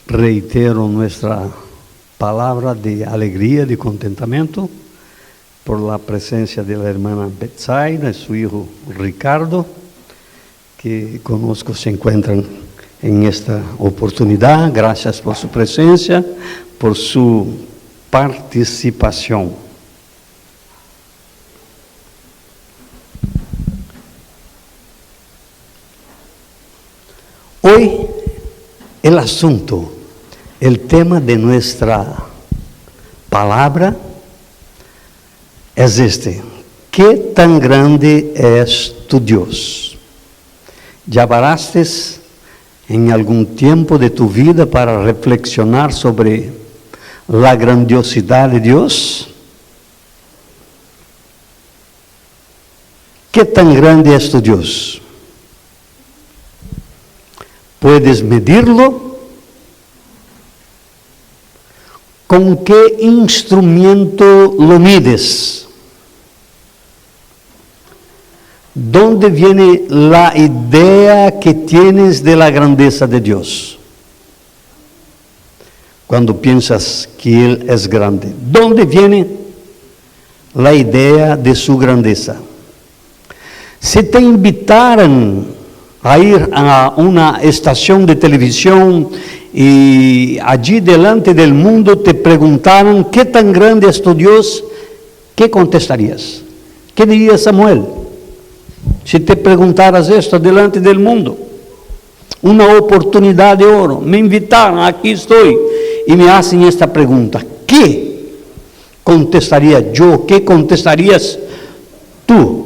Reitero nuestra palabra de alegría, de contentamiento por la presencia de la hermana Betsaida y su hijo Ricardo, que conozco se encuentran en esta oportunidad. Gracias por su presencia, por su participación. Hoy el asunto, el tema de nuestra palabra es este: ¿qué tan grande es tu Dios? ¿Ya paraste en algún tiempo de tu vida para reflexionar sobre la grandiosidad de Dios? ¿Qué tan grande es tu Dios? ¿Puedes medirlo? ¿Con qué instrumento lo mides? ¿Dónde viene la idea que tienes de la grandeza de Dios? Cuando piensas que Él es grande, ¿dónde viene la idea de su grandeza? Si te invitaran a ir a una estación de televisión y allí delante del mundo te preguntaran ¿qué tan grande es tu Dios?, ¿qué contestarías? ¿Qué diría Samuel si te preguntaras esto delante del mundo? Una oportunidad de oro, me invitaron, aquí estoy, y me hacen esta pregunta, ¿qué contestaría yo? ¿Qué contestarías tú?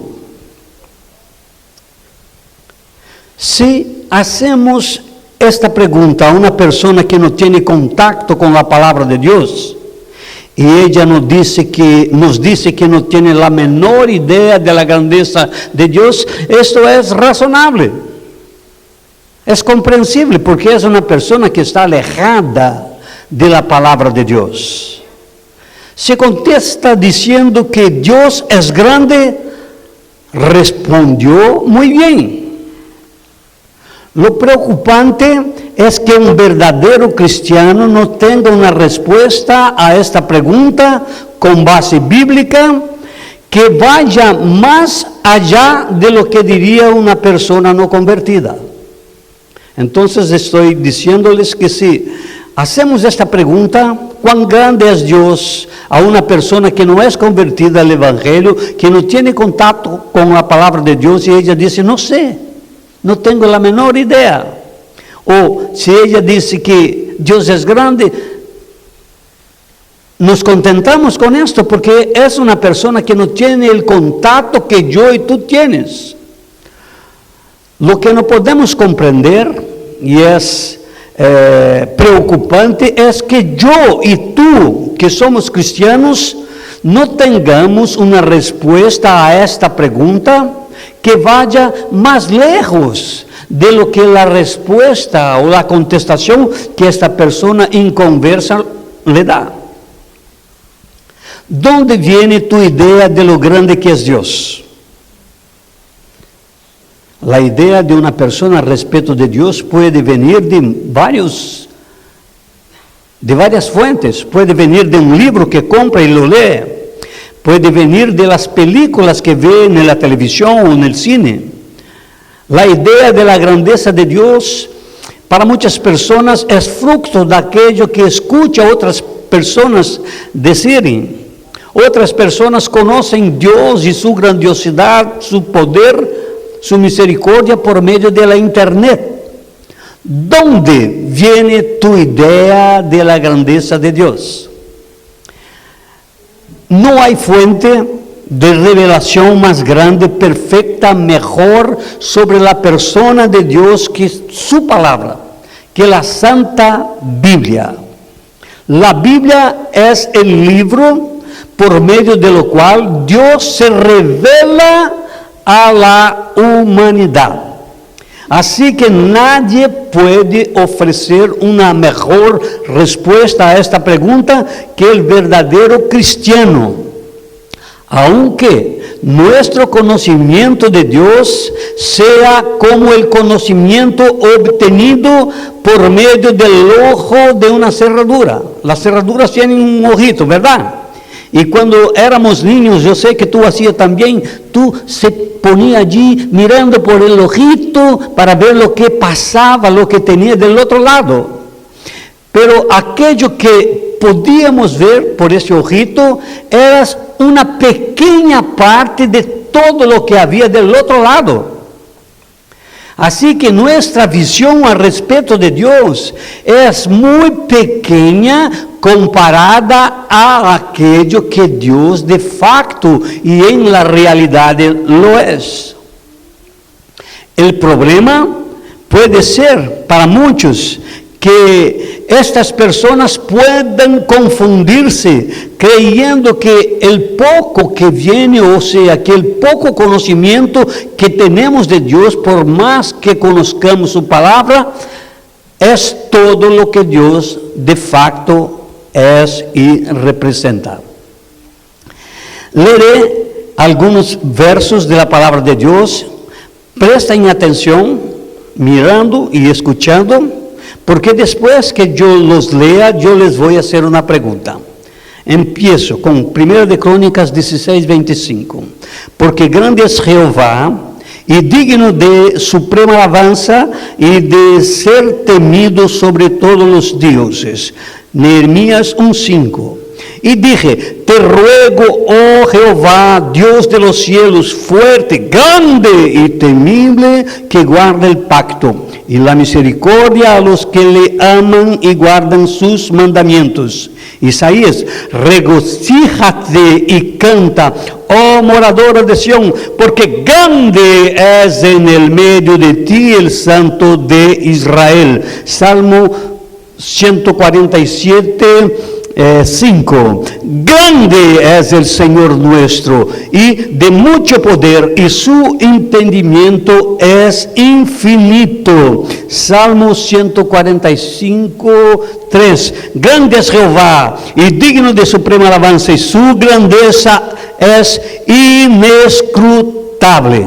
Si hacemos esta pregunta a una persona que no tiene contacto con la palabra de Dios, y ella nos dice que no tiene la menor idea de la grandeza de Dios, esto es razonable, es comprensible, porque es una persona que está alejada de la palabra de Dios. Si contesta diciendo que Dios es grande, respondió muy bien. Lo preocupante es que un verdadero cristiano no tenga una respuesta a esta pregunta con base bíblica que vaya más allá de lo que diría una persona no convertida. Entonces estoy diciéndoles que si hacemos esta pregunta, ¿cuán grande es Dios?, a una persona que no es convertida al Evangelio, que no tiene contacto con la palabra de Dios, y ella dice, no sé, no tengo la menor idea. O si ella dice que Dios es grande, nos contentamos con esto porque es una persona que no tiene el contacto que yo y tú tienes. Lo que no podemos comprender, y es preocupante, es que yo y tú, que somos cristianos, no tengamos una respuesta a esta pregunta que vaya más lejos de lo que la respuesta o la contestación que esta persona inconversa le da. ¿Dónde viene tu idea de lo grande que es Dios? La idea de una persona respecto de Dios puede venir de varias fuentes. Puede venir de un libro que compra y lo lee. Puede venir de las películas que ve en la televisión o en el cine. La idea de la grandeza de Dios para muchas personas es fruto de aquello que escucha a otras personas decir. Otras personas conocen Dios y su grandiosidad, su poder, su misericordia por medio de la internet. ¿Dónde viene tu idea de la grandeza de Dios? No hay fuente de revelación más grande, perfecta, mejor sobre la persona de Dios que su palabra, que la Santa Biblia. La Biblia es el libro por medio de lo cual Dios se revela a la humanidad. Así que nadie puede ofrecer una mejor respuesta a esta pregunta que el verdadero cristiano. Aunque nuestro conocimiento de Dios sea como el conocimiento obtenido por medio del ojo de una cerradura. Las cerraduras tienen un ojito, ¿verdad? Y cuando éramos niños, yo sé que tú hacías también, tú se ponía allí mirando por el ojito para ver lo que pasaba, lo que tenía del otro lado. Pero aquello que podíamos ver por ese ojito era una pequeña parte de todo lo que había del otro lado. Así que nuestra visión al respecto de Dios es muy pequeña comparada a aquello que Dios de facto y en la realidad lo es. El problema puede ser para muchos que estas personas puedan confundirse creyendo que el poco que viene, o sea, que el poco conocimiento que tenemos de Dios, por más que conozcamos su palabra, es todo lo que Dios de facto es y representa. Leeré algunos versos de la palabra de Dios. Presten atención, mirando y escuchando, porque después que yo los lea, yo les voy a hacer una pregunta. Empiezo con 1 de Crónicas 16:25. Porque grande es Jehová y digno de suprema alabanza y de ser temido sobre todos los dioses. Nehemías 1:5. Y dije, te ruego, oh Jehová, Dios de los cielos, fuerte, grande y temible, que guarde el pacto y la misericordia a los que le aman y guardan sus mandamientos. Isaías, regocíjate y canta, oh moradora de Sión, porque grande es en el medio de ti el Santo de Israel. Salmo 147, 5. Grande es el Señor nuestro y de mucho poder, y su entendimiento es infinito. Salmo 145, 3. Grande es Jehová y digno de suprema alabanza, y su grandeza es inescrutable.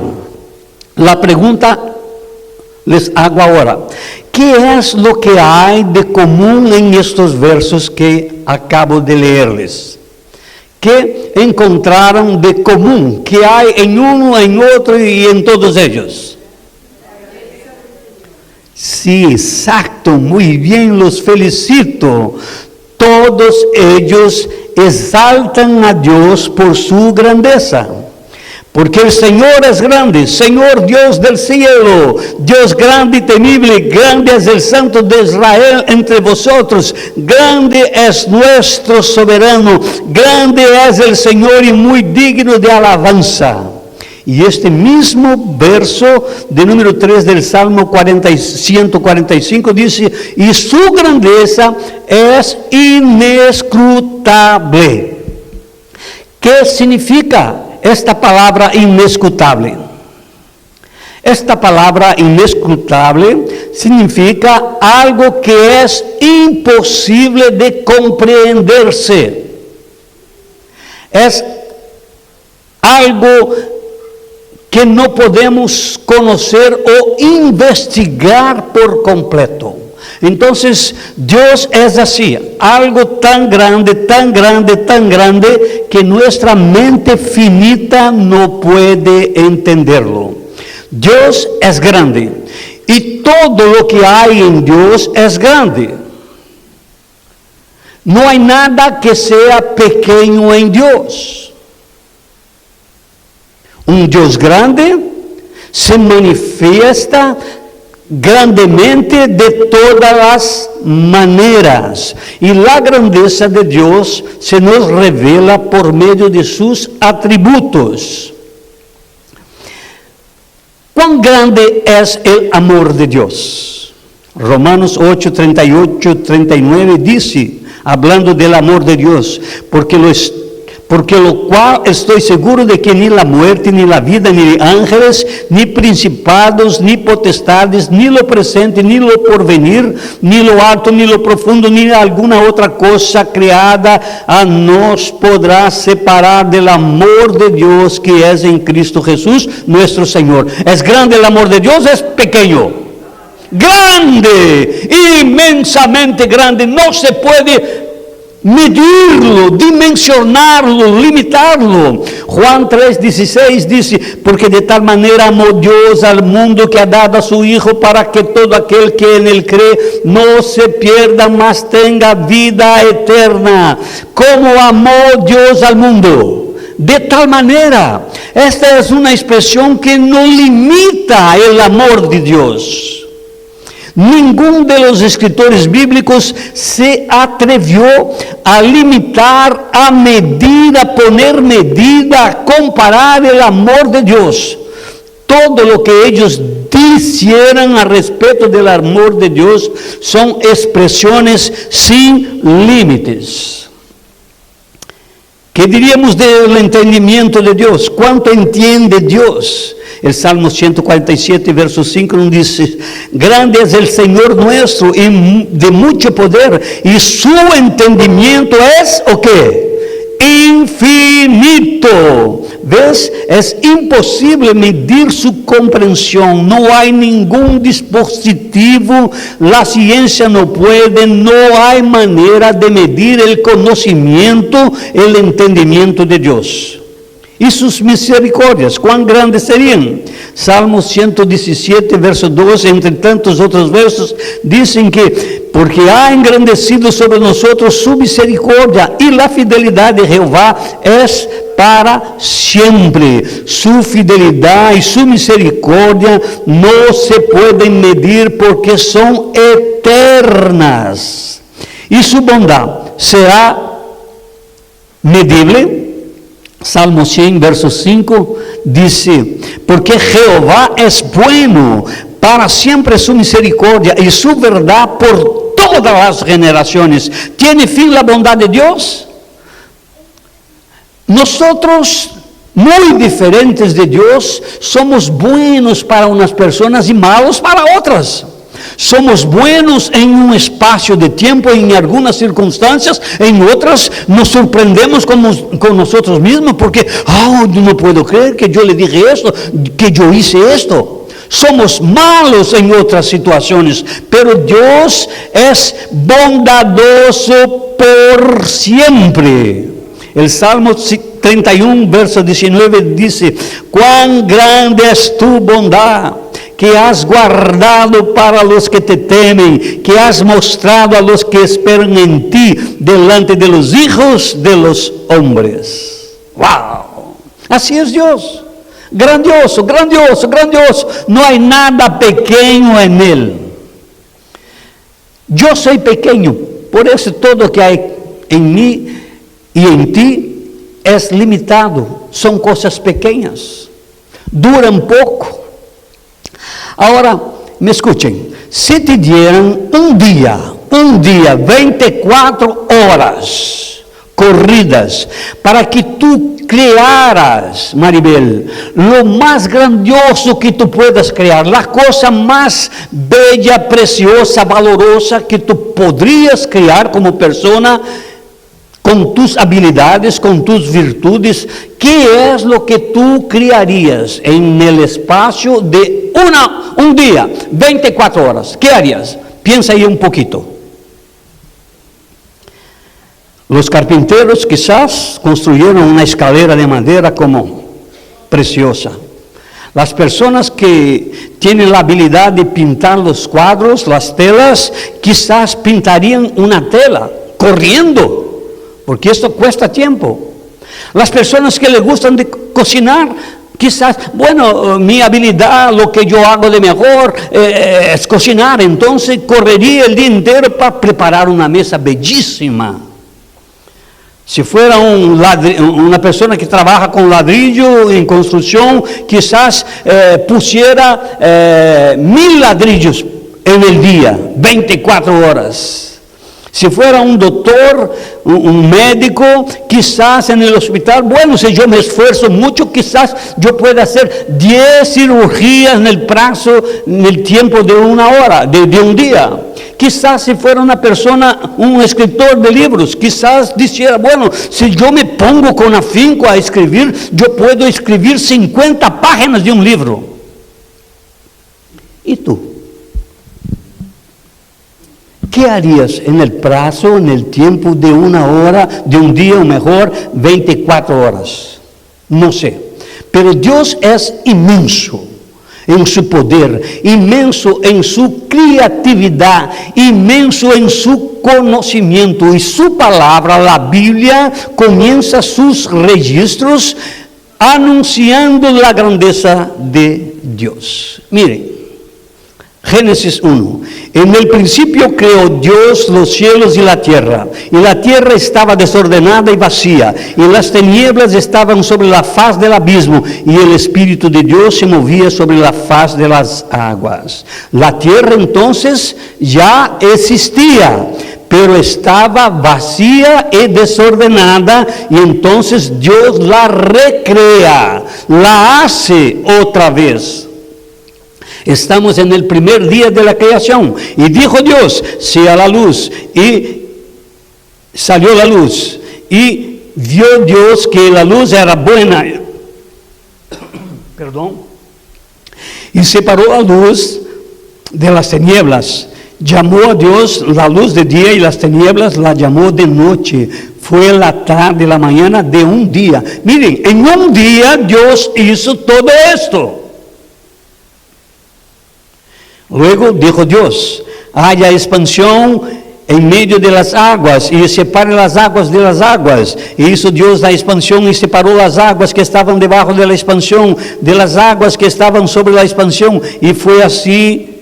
La pregunta les hago ahora: ¿qué es lo que hay de común en estos versos que acabo de leerles? ¿Qué encontraron de común? ¿Qué hay en uno, en otro y en todos ellos? Sí, exacto, muy bien, los felicito. Todos ellos exaltan a Dios por su grandeza. Porque el Señor es grande, Señor Dios del cielo, Dios grande y temible, grande es el Santo de Israel entre vosotros, grande es nuestro soberano, grande es el Señor y muy digno de alabanza. Y este mismo verso de número 3 del Salmo 145 dice, y su grandeza es inescrutable. ¿Qué significa esta palabra inescrutable? Esta palabra inescrutable significa algo que es imposible de comprenderse. Es algo que no podemos conocer o investigar por completo. Entonces, Dios es así, algo tan grande, tan grande, tan grande, que nuestra mente finita no puede entenderlo. Dios es grande, y todo lo que hay en Dios es grande. No hay nada que sea pequeño en Dios. Un Dios grande se manifiesta grandemente de todas las maneras, y la grandeza de Dios se nos revela por medio de sus atributos. ¿Cuán grande es el amor de Dios? Romanos 8, 38, 39 dice, hablando del amor de Dios, porque porque lo cual estoy seguro de que ni la muerte, ni la vida, ni ángeles, ni principados, ni potestades, ni lo presente, ni lo porvenir, ni lo alto, ni lo profundo, ni alguna otra cosa creada nos podrá separar del amor de Dios que es en Cristo Jesús, nuestro Señor. ¿Es grande el amor de Dios? ¿Es pequeño? Grande, inmensamente grande, no se puede medirlo, dimensionarlo, limitarlo. Juan 3:16 dice, porque de tal manera amó Dios al mundo que ha dado a su Hijo para que todo aquel que en él cree no se pierda, mas tenga vida eterna. ¿Cómo amó Dios al mundo? De tal manera. Esta es una expresión que no limita el amor de Dios. Ningún de los escritores bíblicos se atrevió a limitar, a medir, a poner medida, a comparar el amor de Dios. Todo lo que ellos dijeran al respecto del amor de Dios son expresiones sin límites. ¿Qué diríamos del entendimiento de Dios? ¿Cuánto entiende Dios? El Salmo 147, verso 5 nos dice, grande es el Señor nuestro y de mucho poder, y su entendimiento es, ¿o qué? Infinito. ¿Ves? Es imposible medir su comprensión. No hay ningún dispositivo, la ciencia no puede, no hay manera de medir el conocimiento, el entendimiento de Dios. Y sus misericordias, ¿cuán grandes serían? Salmo 117, verso 2, entre tantos otros versos, dicen que, porque ha engrandecido sobre nosotros su misericordia, y la fidelidad de Jehová es para siempre. Su fidelidad y su misericordia no se pueden medir porque son eternas. Y su bondad será medible. Salmo 100, verso 5, dice, porque Jehová es bueno, para siempre su misericordia y su verdad por todas las generaciones. ¿Tiene fin la bondad de Dios? Nosotros, muy diferentes de Dios, somos buenos para unas personas y malos para otras. Somos buenos en un espacio de tiempo, en algunas circunstancias, en otras nos sorprendemos con nosotros mismos, porque, yo no puedo creer que yo le dije esto, que yo hice esto. Somos malos en otras situaciones, pero Dios es bondadoso por siempre. El Salmo 31, verso 19 dice, cuán grande es tu bondad, que has guardado para los que te temen, que has mostrado a los que esperan en ti, delante de los hijos de los hombres. ¡Wow! Así es Dios. Grandioso, grandioso, grandioso. No hay nada pequeño en Él. Yo soy pequeño, por eso todo que hay en mí y en ti es limitado. Son cosas pequeñas. Duran poco. Ahora, me escuchen, si te dieran un día, 24 horas corridas, para que tú crearas, Maribel, lo más grandioso que tú puedas crear, la cosa más bella, preciosa, valorosa que tú podrías crear como persona, con tus habilidades, con tus virtudes, ¿qué es lo que tú crearías en el espacio de un día, 24 horas? ¿Qué harías? Piensa ahí un poquito. Los carpinteros quizás construyeron una escalera de madera como preciosa. Las personas que tienen la habilidad de pintar los cuadros, las telas, quizás pintarían una tela corriendo, porque esto cuesta tiempo. Las personas que les gustan de cocinar, quizás, mi habilidad, lo que yo hago de mejor es cocinar, entonces correría el día entero para preparar una mesa bellísima. Si fuera una persona que trabaja con ladrillo en construcción, quizás pusiera 1000 ladrillos en el día, 24 horas. Si fuera un doctor, un médico, quizás en el hospital, bueno, si yo me esfuerzo mucho, quizás yo pueda hacer 10 cirugías en el plazo, en el tiempo de una hora, de un día. Quizás si fuera una persona, un escritor de libros, quizás dijera, bueno, si yo me pongo con afinco a escribir, yo puedo escribir 50 páginas de un libro. ¿Y tú? ¿Qué harías en el plazo, en el tiempo de una hora, de un día o mejor 24 horas? No sé. Pero Dios es inmenso en su poder, inmenso en su creatividad, inmenso en su conocimiento. Y su palabra, la Biblia, comienza sus registros anunciando la grandeza de Dios. Miren. Génesis 1. En el principio creó Dios los cielos y la tierra estaba desordenada y vacía, y las tinieblas estaban sobre la faz del abismo, y el Espíritu de Dios se movía sobre la faz de las aguas. La tierra entonces ya existía, pero estaba vacía y desordenada, y entonces Dios la recrea, la hace otra vez. Estamos en el primer día de la creación, y dijo Dios, sea la luz, y salió la luz, y vio Dios que la luz era buena, y separó la luz de las tinieblas. Llamó a Dios la luz de día, y las tinieblas la llamó de noche. Fue la tarde, la mañana de un día. Miren, en un día Dios hizo todo esto. Luego dijo Dios, haya expansión en medio de las aguas, y separe las aguas de las aguas. E hizo Dios la expansión, y separó las aguas que estaban debajo de la expansión de las aguas que estaban sobre la expansión. Y fue así.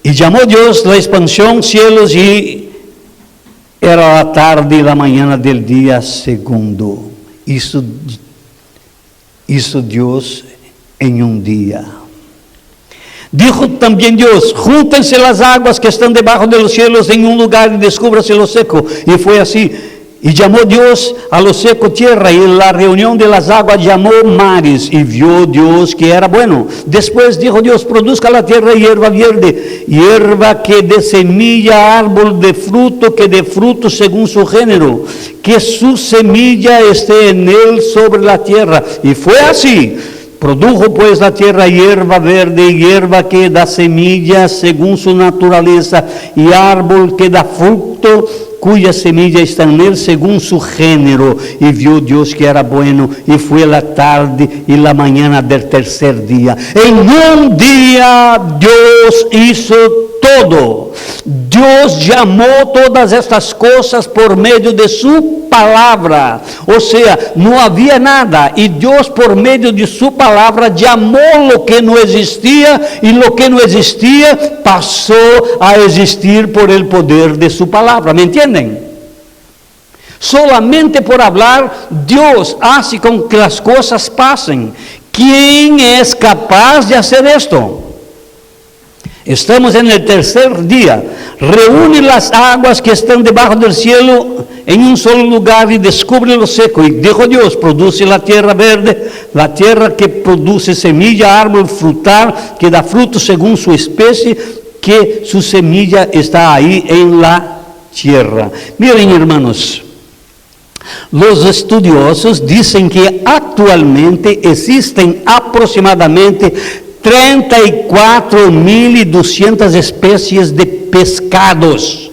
Y llamó Dios la expansión cielos, y era la tarde y la mañana del día segundo. Hizo Dios en un día. Dijo también Dios, júntense las aguas que están debajo de los cielos en un lugar, y descúbrase lo seco. Y fue así. Y llamó Dios a lo seco tierra, y en la reunión de las aguas llamó mares, y vio Dios que era bueno. Después dijo Dios, produzca la tierra hierba verde, hierba que dé semilla, árbol de fruto que dé fruto según su género, que su semilla esté en él sobre la tierra. Y fue así. Produjo pues la tierra hierba verde, hierba que da semilla según su naturaleza, y árbol que da fruto, cuya semilla está en él según su género. Y vio Dios que era bueno, y fue la tarde y la mañana del tercer día. En un día Dios hizo todo. Dios llamó todas estas cosas por medio de su palabra. O sea, no había nada, y Dios por medio de su palabra llamó lo que no existía, y lo que no existía pasó a existir por el poder de su palabra. ¿Me entienden? Solamente por hablar, Dios hace con que las cosas pasen. ¿Quién es capaz de hacer esto? Estamos en el tercer día. Reúne las aguas que están debajo del cielo en un solo lugar, y descubre lo seco. Y dijo Dios, produce la tierra verde, la tierra que produce semilla, árbol frutal que da fruto según su especie, que su semilla está ahí en la tierra. Miren, hermanos, los estudiosos dicen que actualmente existen aproximadamente 34.200 especies de pescados.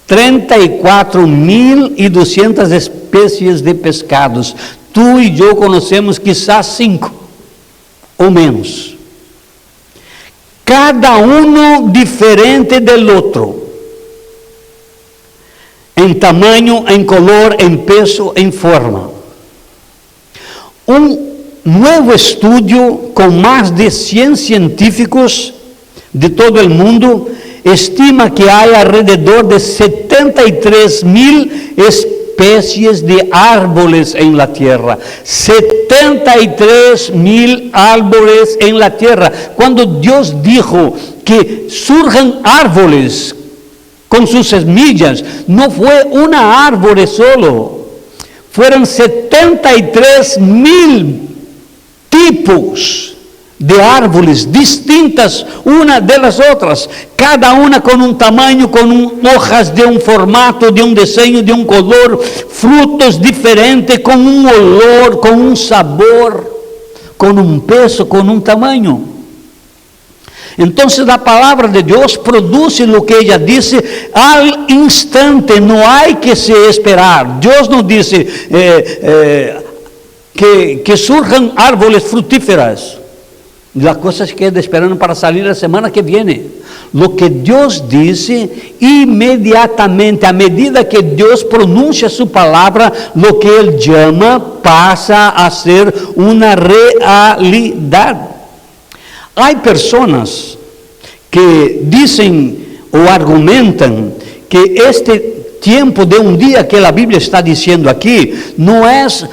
34.200 especies de pescados. Tú y yo conocemos quizás 5 o menos. Cada uno diferente del otro. En tamaño, en color, en peso, en forma. Un nuevo estudio con más de 100 científicos de todo el mundo estima que hay alrededor de 73.000 especies de árboles en la tierra. 73.000 árboles en la tierra. Cuando Dios dijo que surjan árboles con sus semillas. No fue una árbol solo, fueron 73,000 tipos de árboles distintas una de las otras, cada una con un tamaño, con hojas de un formato, de un diseño, de un color, frutos diferentes, con un olor, con un sabor, con un peso, con un tamaño. Entonces la palabra de Dios produce lo que ella dice al instante, no hay que se esperar. Dios nos dice que surjan árboles fructíferas. La cosa es que queda esperando para salir la semana que viene. Lo que Dios dice, inmediatamente, a medida que Dios pronuncia su palabra, lo que Él llama pasa a ser una realidad. Hay personas que dicen o argumentan que este tiempo de un día que la Biblia está diciendo aquí, no es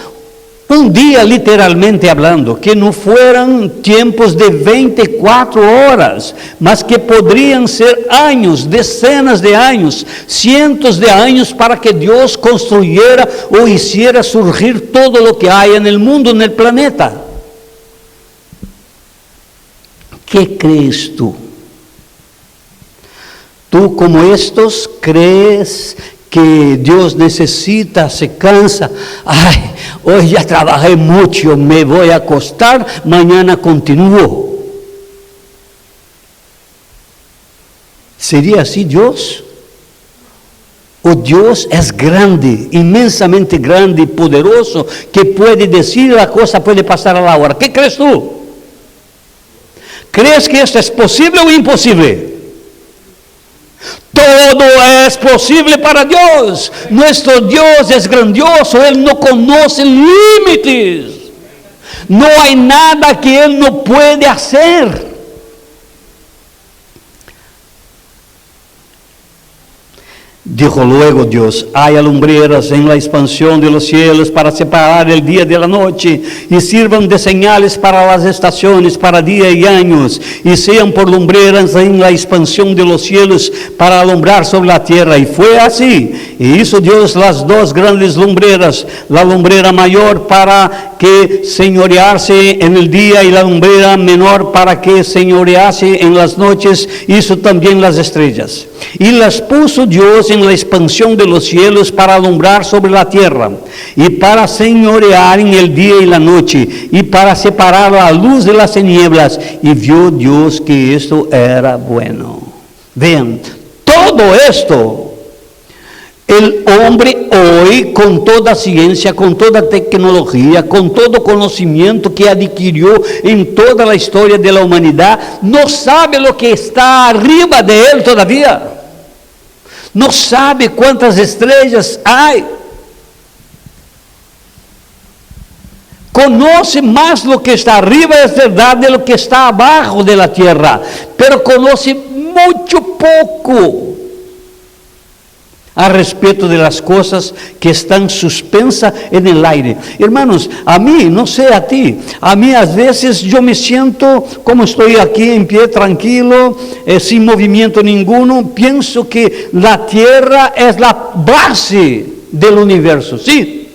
un día literalmente hablando, que no fueran tiempos de 24 horas, mas que podrían ser años, decenas de años, cientos de años para que Dios construyera o hiciera surgir todo lo que hay en el mundo, en el planeta. ¿Qué crees tú? ¿Tú como estos crees que Dios necesita, se cansa? Ay, hoy ya trabajé mucho, me voy a acostar, mañana continúo. ¿Sería así Dios? ¿O Dios es grande, inmensamente grande y poderoso, que puede decir la cosa, puede pasar a la hora? ¿Qué crees tú? ¿Crees que esto es posible o imposible? Todo es posible para Dios. Nuestro Dios es grandioso, Él no conoce límites. No hay nada que Él no puede hacer. Dijo luego Dios: haya lumbreras en la expansión de los cielos para separar el día de la noche, y sirvan de señales para las estaciones, para día y años, y sean por lumbreras en la expansión de los cielos para alumbrar sobre la tierra. Y fue así, y hizo Dios las dos grandes lumbreras, la lumbrera mayor para que señorease en el día, y la lumbrera menor para que señorease en las noches. Hizo también las estrellas, y las puso Dios en la expansión de los cielos para alumbrar sobre la tierra, y para señorear en el día y la noche, y para separar la luz de las tinieblas. Y vio Dios que esto era bueno. Vean, todo esto, el hombre hoy, con toda ciencia, con toda tecnología, con todo conocimiento que adquirió en toda la historia de la humanidad, no sabe lo que está arriba de él todavía. No sabe cuántas estrellas hay. Conoce más lo que está arriba, es verdad, de lo que está abajo de la tierra, pero conoce mucho poco a respecto de las cosas que están suspensas en el aire. Hermanos, a mí, no sé a ti, a mí a veces yo me siento como estoy aquí en pie, tranquilo, sin movimiento ninguno, pienso que la tierra es la base del universo, sí,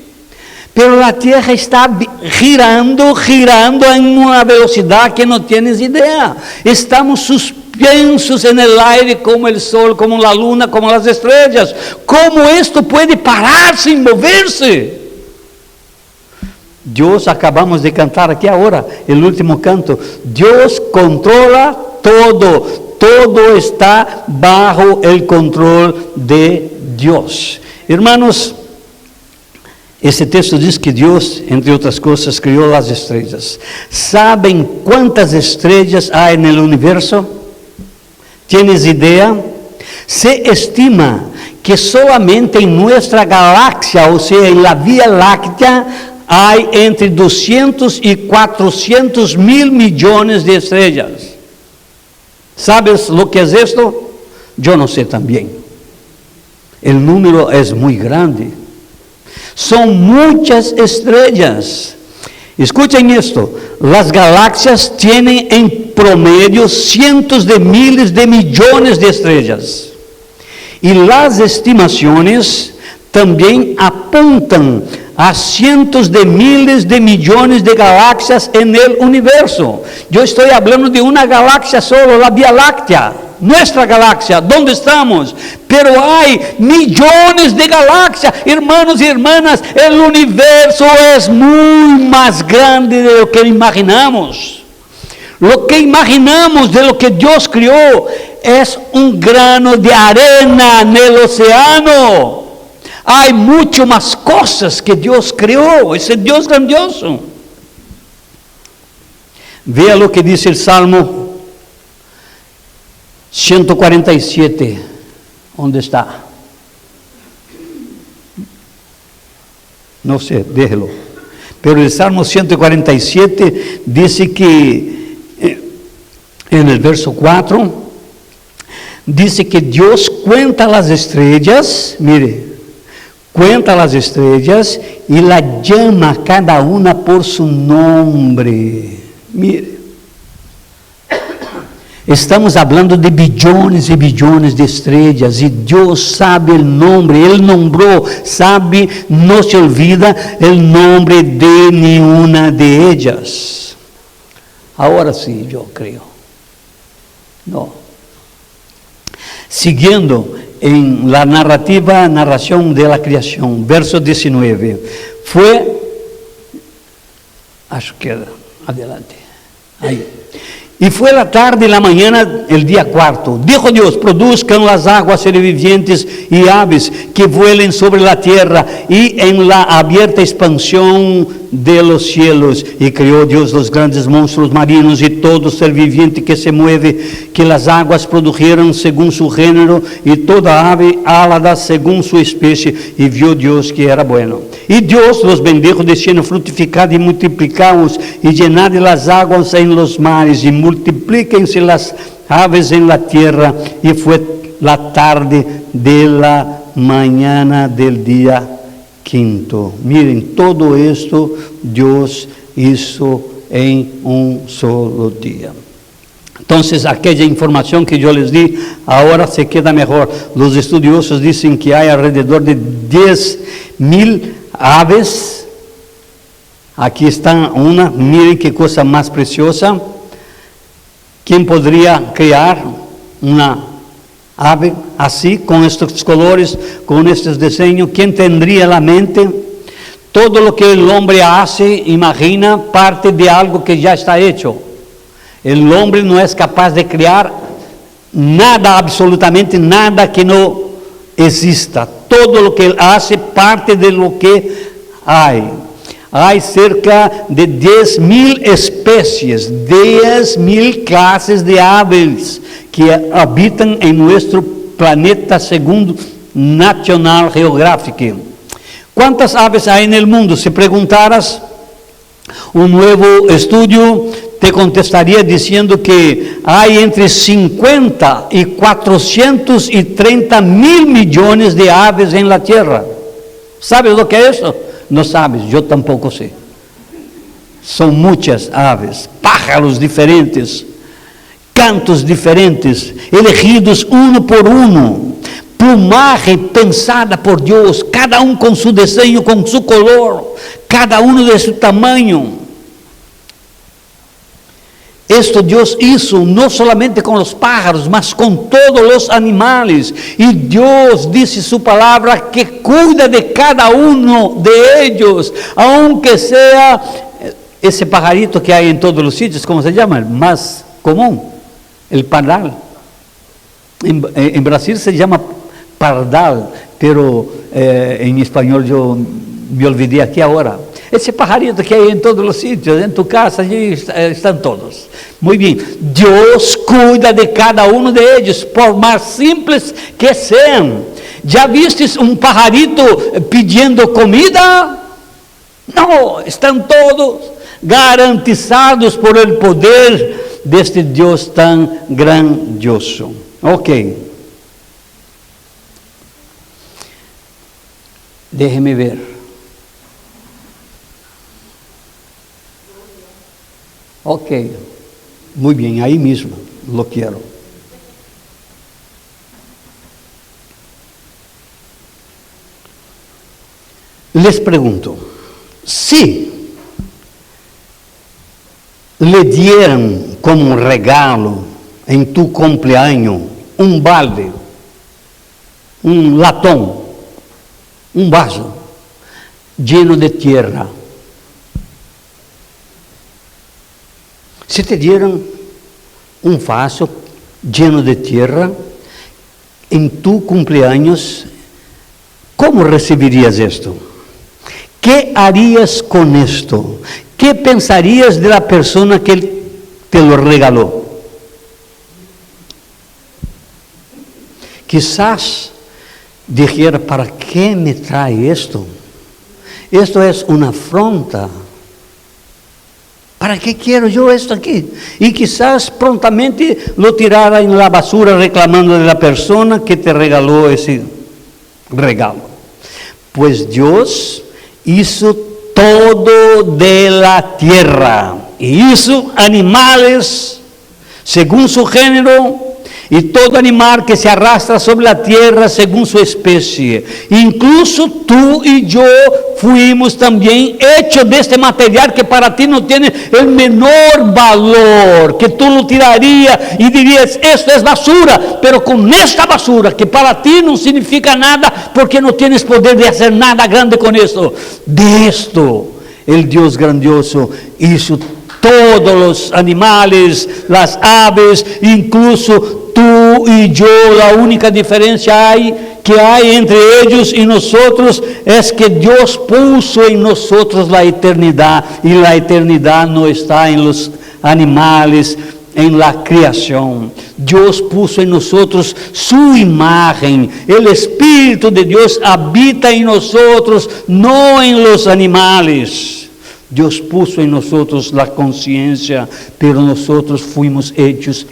pero la tierra está girando en una velocidad que no tienes idea. Estamos suspensos en el aire como el sol, como la luna, como las estrellas. ¿Cómo esto puede parar sin moverse? Dios, acabamos de cantar aquí ahora, el último canto. Dios controla todo, todo está bajo el control de Dios. Hermanos, este texto diz que Dios, entre outras coisas, criou as estrelas. ¿Saben cuántas estrellas hay en el universo? ¿Tienes idea? Se estima que solamente en nuestra galaxia, o sea, en la Vía Láctea, hay entre 200 y 400 mil millones de estrellas. ¿Sabes lo que es esto? Yo no sé también. El número es muy grande. Son muchas estrellas. Escuchen esto: las galaxias tienen en promedio cientos de miles de millones de estrellas, Y las estimaciones también apuntan a cientos de miles de millones de galaxias en el universo. Yo estoy hablando de una galaxia solo, la Vía Láctea, nuestra galaxia, donde estamos. Pero hay millones de galaxias, hermanos y hermanas. El universo es muy más grande de lo que imaginamos. Lo que imaginamos de lo que Dios creó es un grano de arena en el océano. Hay mucho más cosas que Dios creó, ese Dios grandioso. Vea lo que dice el Salmo 147, ¿dónde está? No sé, déjelo. Pero el Salmo 147 dice que en el verso 4, dice que Dios cuenta las estrellas, mire, cuenta las estrellas y la llama cada una por su nombre. Mire, estamos hablando de billones y billones de estrellas y Dios sabe el nombre, Él nombró, sabe, no se olvida el nombre de ni una de ellas. Ahora sí, yo creo. No. Siguiendo en la narración de la creación, verso 19, adelante, ahí. Y fue la tarde y la mañana el día cuarto. Dijo Dios, produzcan las aguas seres vivientes y aves que vuelen sobre la tierra y en la abierta expansión de los cielos. Y creó Dios los grandes monstruos marinos y todo ser viviente que se mueve, que las aguas produjeran según su género y toda ave alada según su especie. Y vio Dios que era bueno. Y Dios los bendijo diciendo, fructificad y multiplicaos y llenad las aguas en los mares y multiplíquense las aves en la tierra. Y fue la tarde de la mañana del día quinto. Miren, todo esto Dios hizo en un solo día. Entonces, aquella información que yo les di, ahora se queda mejor. Los estudiosos dicen que hay alrededor de 10,000 aves. Aquí está una, miren qué cosa más preciosa. ¿Quién podría crear una ave así, con estos colores, con estos diseños? ¿Quién tendría la mente? Todo lo que el hombre hace, imagina, parte de algo que ya está hecho. El hombre no es capaz de crear nada, absolutamente nada que no exista. Todo lo que él hace parte de lo que hay. Hay cerca de 10,000 especies, 10,000 clases de aves que habitan en nuestro planeta según National Geographic. ¿Cuántas aves hay en el mundo? Si preguntaras, un nuevo estudio te contestaría diciendo que hay entre 50 y 430 mil millones de aves en la Tierra. ¿Sabes lo que es eso? No sabes, yo tampoco sé. Son muchas aves, pájaros diferentes, cantos diferentes, elegidos uno por uno, plumaje pensada por Dios, cada uno con su diseño, con su color, cada uno de su tamaño. Esto Dios hizo no solamente con los pájaros, mas con todos los animales. Y Dios dice su palabra que cuida de cada uno de ellos, aunque sea ese pajarito que hay en todos los sitios. ¿Cómo se llama? El más común, el pardal. En Brasil se llama pardal, pero en español yo me olvidé aquí ahora. Ese pajarito que hay en todos los sitios, en tu casa, allí están todos. Muy bien, Dios cuida de cada uno de ellos, por más simples que sean. ¿Ya viste un pajarito pidiendo comida? No, están todos garantizados por el poder de este Dios tan grandioso. Ok. Déjeme ver. Ok, muy bien, ahí mismo lo quiero. Les pregunto, si le dieran como regalo en tu cumpleaños un balde, un latón, un vaso lleno de tierra, si te dieran un vaso lleno de tierra en tu cumpleaños, ¿cómo recibirías esto? ¿Qué harías con esto? ¿Qué pensarías de la persona que te lo regaló? Quizás dijera, ¿para qué me trae esto? Esto es una afronta. ¿Para qué quiero yo esto aquí? Y quizás prontamente lo tirara en la basura reclamando de la persona que te regaló ese regalo. Pues Dios hizo todo de la tierra y hizo animales según su género y todo animal que se arrastra sobre la tierra según su especie. Incluso tú y yo fuimos también hechos de este material que para ti no tiene el menor valor, que tú lo tirarías y dirías, esto es basura, pero con esta basura que para ti no significa nada porque no tienes poder de hacer nada grande con esto. De esto el Dios grandioso hizo todos los animales, las aves, incluso tú y yo. La única diferencia que hay entre ellos y nosotros es que Dios puso en nosotros la eternidad, y la eternidad no está en los animales, en la creación. Dios puso en nosotros su imagen. El Espíritu de Dios habita en nosotros, no en los animales. Dios puso en nosotros la conciencia, pero nosotros fuimos hechos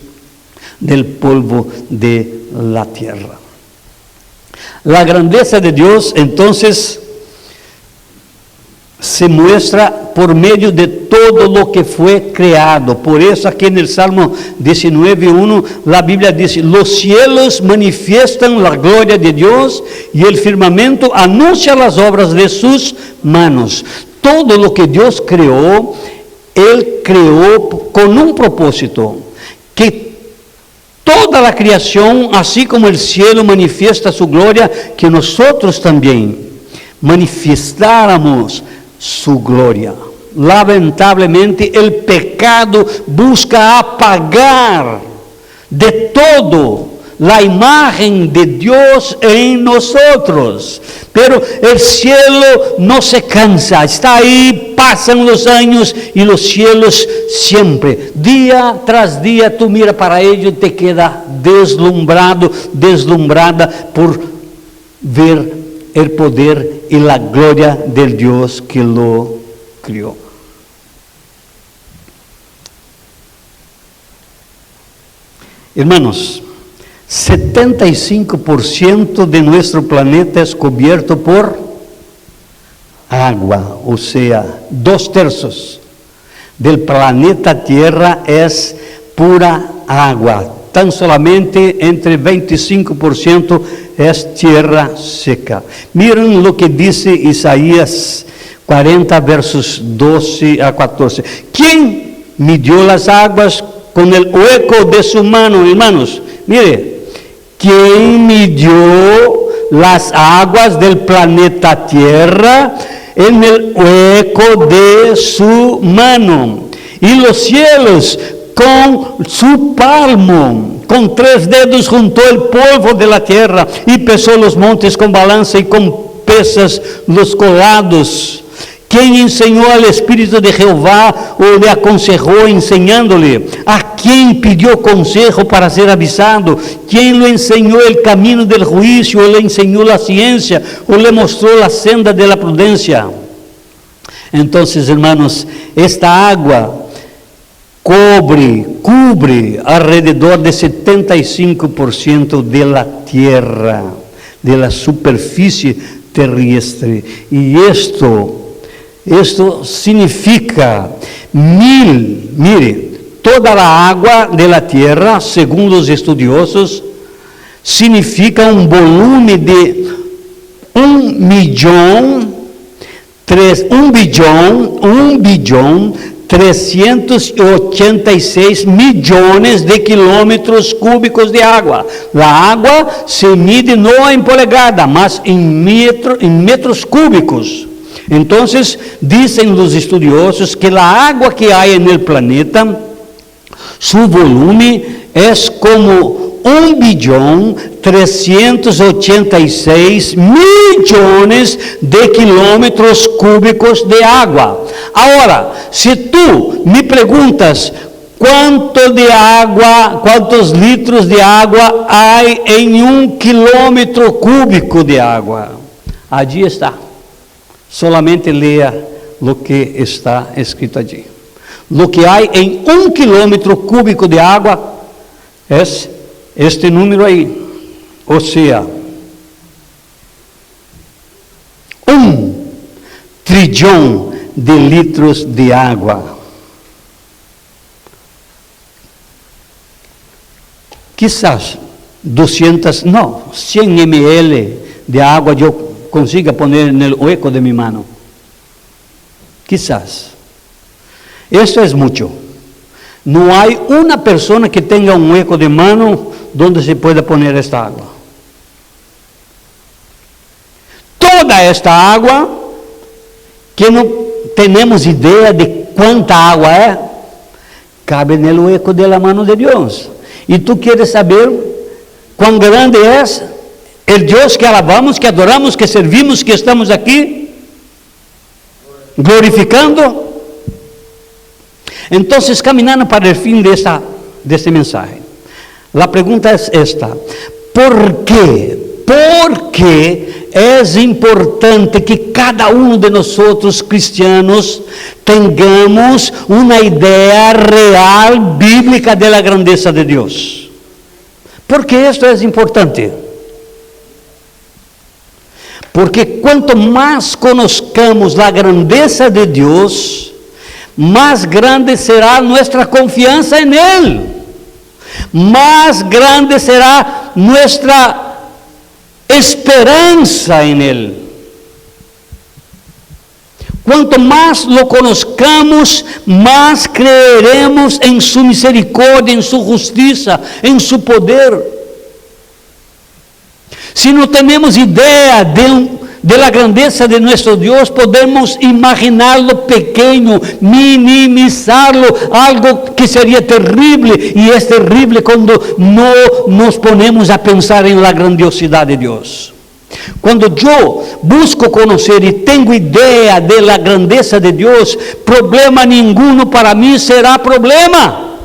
del polvo de la tierra. La grandeza de Dios entonces se muestra por medio de todo lo que fue creado. Por eso aquí en el Salmo 19:1 la Biblia dice, los cielos manifiestan la gloria de Dios y el firmamento anuncia las obras de sus manos. Todo lo que Dios creó, Él creó con un propósito, que toda la creación, así como el cielo manifiesta su gloria, que nosotros también manifestáramos su gloria. Lamentablemente el pecado busca apagar de todo la imagen de Dios en nosotros, pero el cielo no se cansa, está ahí, pasan los años y los cielos siempre, día tras día tú miras para ello y te queda deslumbrado, deslumbrada por ver el poder y la gloria del Dios que lo crió. Hermanos, 75% de nuestro planeta es cubierto por agua, o sea, 2/3 del planeta Tierra es pura agua. Tan solamente entre 25% es tierra seca. Miren lo que dice Isaías 40, versos 12 a 14. ¿Quién midió las aguas con el hueco de su mano, hermanos? Mire, ¿quién midió las aguas del planeta Tierra en el hueco de su mano? Y los cielos con su palmo, con 3 dedos juntó el polvo de la tierra y pesó los montes con balanza y con pesas los collados. ¿Quién enseñó al Espíritu de Jehová o le aconsejó enseñándole? ¿A quién pidió consejo para ser avisado? ¿Quién le enseñó el camino del juicio o le enseñó la ciencia o le mostró la senda de la prudencia? Entonces, hermanos, esta agua cubre alrededor de 75% de la tierra, de la superficie terrestre. Y esto significa mire, toda la agua de la tierra, según los estudiosos, significa un volumen de 1.300.000 1.386 millones de kilómetros cúbicos de agua. La agua se mide no en polegadas, mas en metros cúbicos. Entonces, dicen los estudiosos que la agua que hay en el planeta, su volumen es como 1.386 millones de kilómetros cúbicos de agua. Ahora, si tú me preguntas cuántos litros de agua hay en 1 kilómetro cúbico de agua, allí está. Solamente lea lo que está escrito allí. Lo que hay en 1 kilómetro cúbico de agua es este número ahí, o sea, 1 trillón de litros de agua. Quizás 100 ml de agua yo consiga poner en el hueco de mi mano. Quizás. Eso es mucho. No hay una persona que tenga un hueco de mano donde se pueda poner esta agua. Toda esta agua, que no tenemos idea de cuánta agua es, cabe en el hueco de la mano de Dios. Y tú quieres saber cuán grande es el Dios que alabamos, que adoramos, que servimos, que estamos aquí glorificando. Entonces, caminando para el fin de este mensaje, la pregunta es esta: ¿por qué? ¿Por qué es importante que cada uno de nosotros cristianos tengamos una idea real, bíblica de la grandeza de Dios? ¿Por qué esto es importante? Porque cuanto más conozcamos la grandeza de Dios, más grande será nuestra confianza en Él, más grande será nuestra esperanza en Él. Cuanto más lo conozcamos, más creeremos en su misericordia, en su justicia, en su poder. Si no tenemos idea de la grandeza de nuestro Dios, podemos imaginarlo pequeño, minimizarlo, algo que sería terrible, y es terrible cuando no nos ponemos a pensar en la grandiosidad de Dios. Cuando yo busco conocer y tengo idea de la grandeza de Dios, problema ninguno para mí será problema,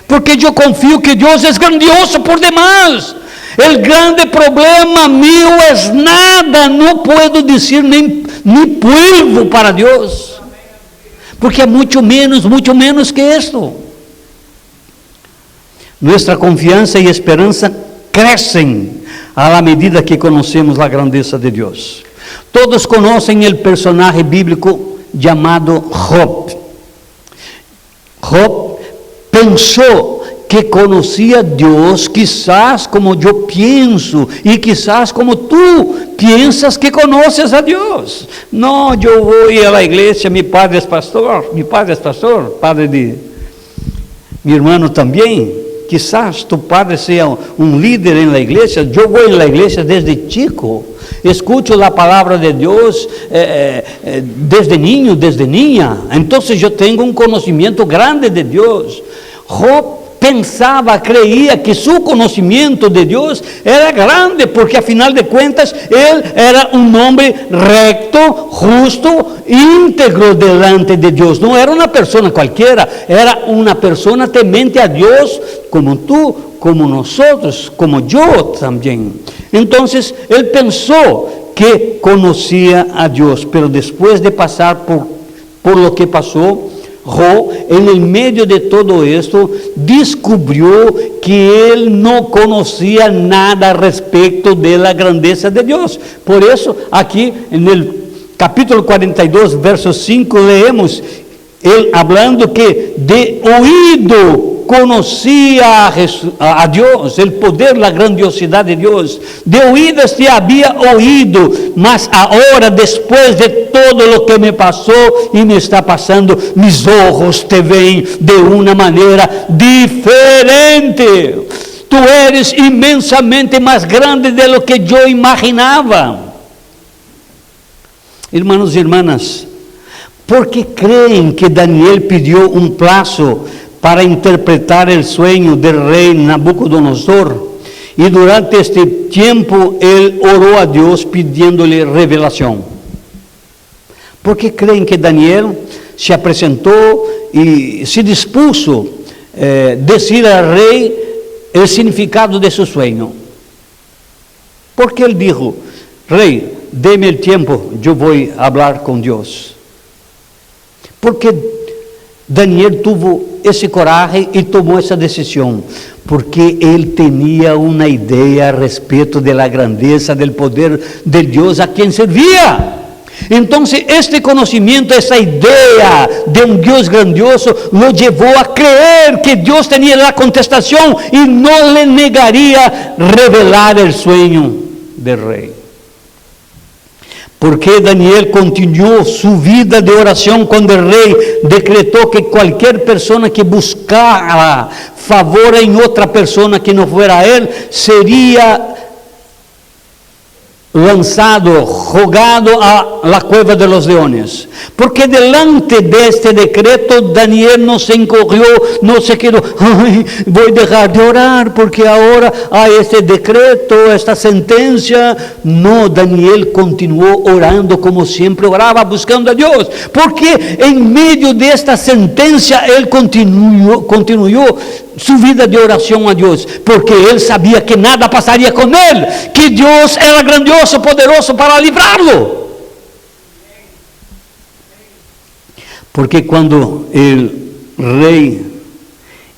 porque yo confío que Dios es grandioso por demás. El grande problema mío es nada, no puedo decir ni polvo para Dios, porque es mucho menos que esto. Nuestra confianza y esperanza crecen a la medida que conocemos la grandeza de Dios. Todos conocen el personaje bíblico llamado Job. Job pensó que conocía a Dios quizás como yo pienso y quizás como tú piensas que conoces a Dios. No, yo voy a la iglesia, mi padre es pastor, padre de mi hermano también. Quizás tu padre sea un líder en la iglesia. Yo voy a la iglesia desde chico, escucho la palabra de Dios desde niño, desde niña. Entonces yo tengo un conocimiento grande de Dios. Job pensaba, creía que su conocimiento de Dios era grande, porque a final de cuentas él era un hombre recto, justo, íntegro delante de Dios. No era una persona cualquiera, era una persona temente a Dios, como tú, como nosotros, como yo también. Entonces él pensó que conocía a Dios, pero después de pasar por lo que pasó, Job, en el medio de todo esto, descubrió que él no conocía nada respecto de la grandeza de Dios. Por eso, aquí en el capítulo 42, verso 5, leemos, él hablando que de oído conocía a Dios, el poder, la grandiosidad de Dios. De oídas te había oído, mas ahora, después de todo lo que me pasó y me está pasando, mis ojos te ven de una manera diferente. Tú eres inmensamente más grande de lo que yo imaginaba. Hermanos y hermanas, ¿por qué creen que Daniel pidió un plazo para interpretar el sueño del rey Nabucodonosor? Y durante este tiempo él oró a Dios pidiéndole revelación. ¿Por qué creen que Daniel se presentó y se dispuso a decir al rey el significado de su sueño? Porque él dijo: rey, deme el tiempo, yo voy a hablar con Dios. Porque Daniel tuvo ese coraje y tomó esa decisión, porque él tenía una idea respecto de la grandeza del poder de Dios a quien servía. Entonces este conocimiento, esa idea de un Dios grandioso, lo llevó a creer que Dios tenía la contestación y no le negaría revelar el sueño del rey. Porque Daniel continuó su vida de oración cuando el rey decretó que cualquier persona que buscara favor en otra persona que no fuera él, sería lanzado, jugado a la cueva de los leones. Porque delante de este decreto Daniel no se encogió, no se quedó: ay, voy a dejar de orar porque ahora hay este decreto, esta sentencia. No, Daniel continuó orando como siempre oraba, buscando a Dios, porque en medio de esta sentencia él continuó su vida de oración a Dios, porque él sabía que nada pasaría con él, que Dios era grandioso, poderoso para librarlo. Porque cuando el rey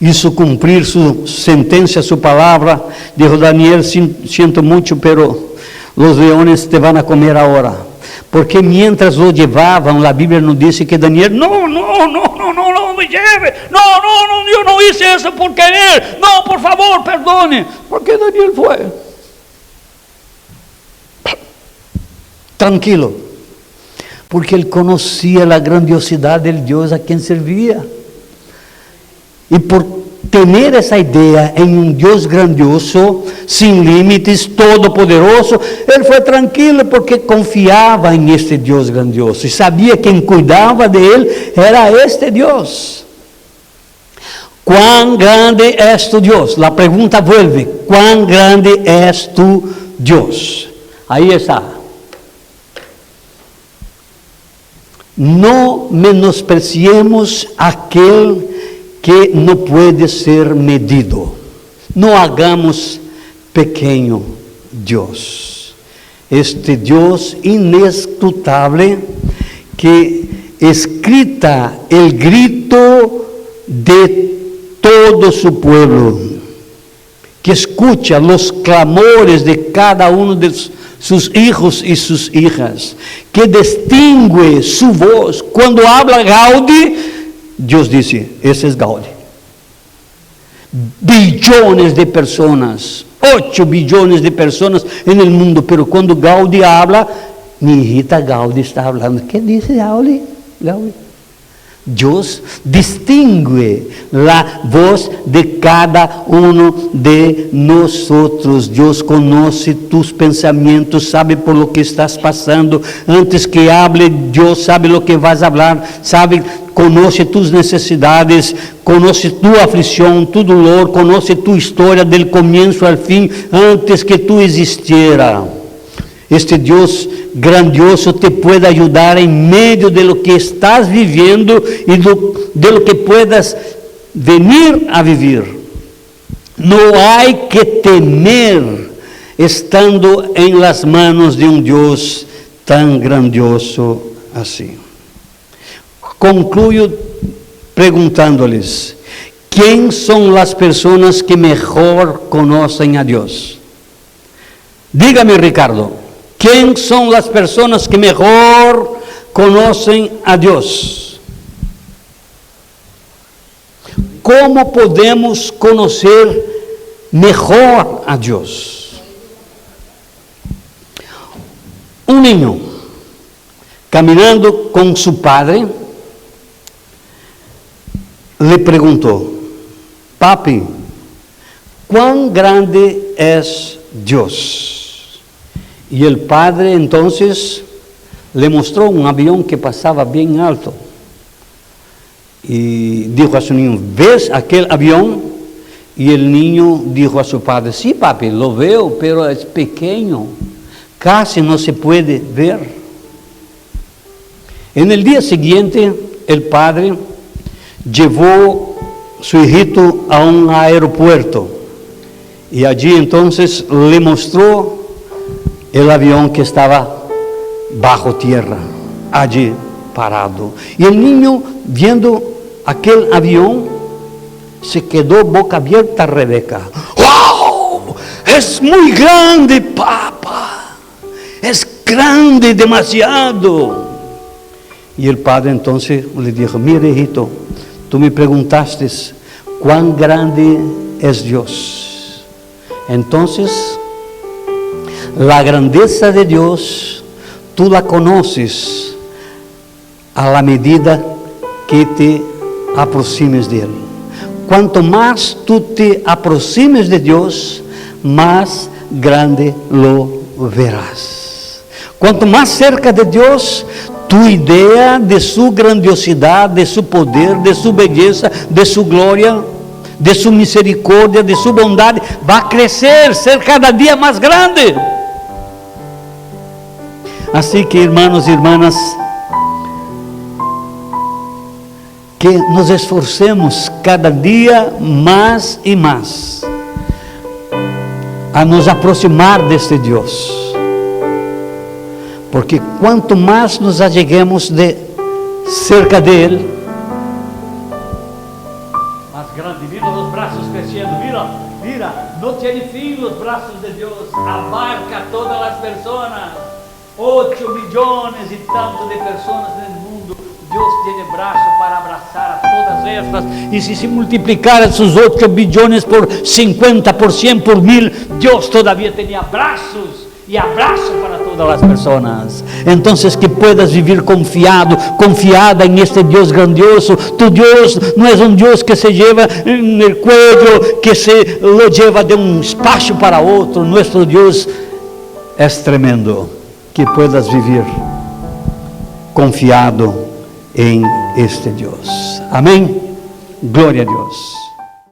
hizo cumplir su sentencia, su palabra, dijo: Daniel, siento mucho, pero los leones te van a comer ahora. Porque mientras lo llevaban, la Biblia nos dice que Daniel: no me lleve, yo no hice eso por querer, no, por favor, perdone. Porque Daniel fue tranquilo, porque él conocía la grandiosidad del Dios a quien servía. Y por tener esa idea en un Dios grandioso, sin límites, todopoderoso, él fue tranquilo porque confiaba en este Dios grandioso y sabía que quien cuidaba de él era este Dios. ¿Cuán grande es tu Dios? La pregunta vuelve: ¿cuán grande es tu Dios? Ahí está. No menospreciemos aquel que no puede ser medido. No hagamos pequeño Dios. Este Dios inescrutable que escrita el grito de todo su pueblo, que escucha los clamores de cada uno de sus hijos y sus hijas, que distingue su voz. Cuando habla Gaudí, Dios dice: ese es Gaudí. Billones de personas, 8 billones de personas en el mundo, pero cuando Gaudí habla, mi hijita Gaudí está hablando. ¿Qué dice Gaudí? Dios distingue la voz de cada uno de nosotros. Dios conoce tus pensamientos, sabe por lo que estás pasando. Antes que hable, Dios sabe lo que vas a hablar, conoce tus necesidades, conoce tu aflicción, tu dolor, conoce tu historia del comienzo al fin, antes que tú existiera. Este Dios grandioso te puede ayudar en medio de lo que estás viviendo y de lo que puedas venir a vivir. No hay que temer estando en las manos de un Dios tan grandioso así. Concluyo preguntándoles: ¿quién son las personas que mejor conocen a Dios? Dígame, Ricardo. ¿Quién son las personas que mejor conocen a Dios? ¿cómo podemos conocer mejor a Dios? Un niño caminando con su padre le preguntó: papi, ¿cuán grande es Dios? Y el padre entonces le mostró un avión que pasaba bien alto. Y dijo a su niño: ¿ves aquel avión? Y el niño dijo a su padre: sí, papi, lo veo, pero es pequeño, casi no se puede ver. En el día siguiente, el padre llevó a su hijito a un aeropuerto y allí entonces le mostró el avión que estaba bajo tierra, allí parado. Y el niño, viendo aquel avión, se quedó boca abierta. Rebeca: ¡wow! Es muy grande, papá, es grande demasiado. Y el padre entonces le dijo: mire, hijito, tú me preguntaste cuán grande es Dios. Entonces, la grandeza de Dios tú la conoces a la medida que te aproximes de Él. Cuanto más tú te aproximes de Dios, más grande lo verás. Cuanto más cerca de Dios, tu idea de su grandiosidad, de su poder, de su belleza, de su gloria, de su misericordia, de su bondad, va a crecer, ser cada día más grande. Así que, hermanos y hermanas, que nos esforcemos cada día más y más a nos aproximar de este Dios. Porque cuanto más nos alleguemos cerca de Él, más grande. Mira los brazos creciendo, mira, no tiene fin los brazos de Dios, abarca a todas las personas, 8 millones y tanto de personas en el mundo. Dios tiene brazos para abrazar a todas estas, y si se multiplicara esos 8 billones por 50, por 100, por 1000, Dios todavía tenía brazos y abrazo para todas las personas. Entonces, que puedas vivir confiado, confiada en este Dios grandioso. Tu Dios no es un Dios que se lleva en el cuello, que se lo lleva de un espacio para otro. Nuestro Dios es tremendo. Que puedas vivir confiado en este Dios. Amén. Gloria a Dios.